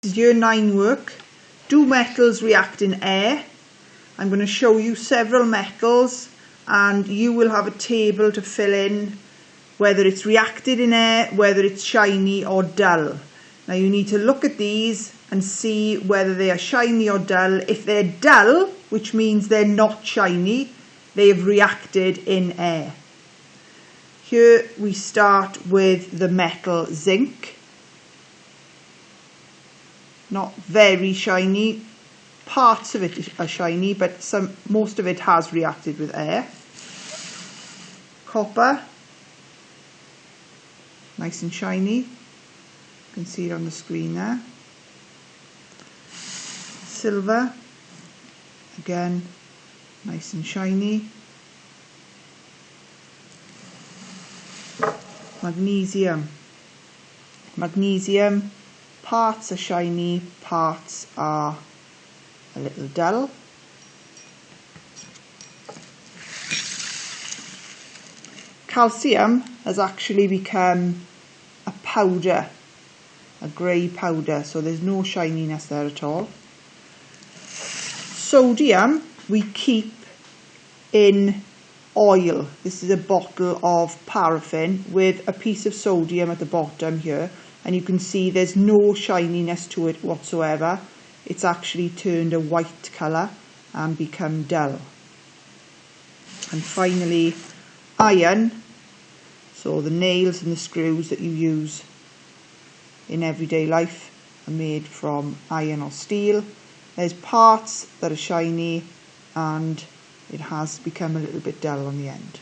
Year 9 work. Do metals react in air? I'm going to show you several metals and you will have a table to fill in whether it's reacted in air, whether it's shiny or dull. Now you need to look at these and see whether they are shiny or dull. If they're dull, which means they're not shiny, they have reacted in air. Here we start with the metal zinc. Not very shiny, parts of it are shiny, but most of it has reacted with air. Copper, nice and shiny, you can see it on the screen there. Silver, again nice and shiny. Magnesium, parts are shiny, parts are a little dull. Calcium has actually become a powder, a grey powder, so there's no shininess there at all. Sodium we keep in oil. This is a bottle of paraffin with a piece of sodium at the bottom here, and you can see there's no shininess to it whatsoever. It's actually turned a white colour and become dull. And finally, iron. So the nails and the screws that you use in everyday life are made from iron or steel. There's parts that are shiny and it has become a little bit dull on the end.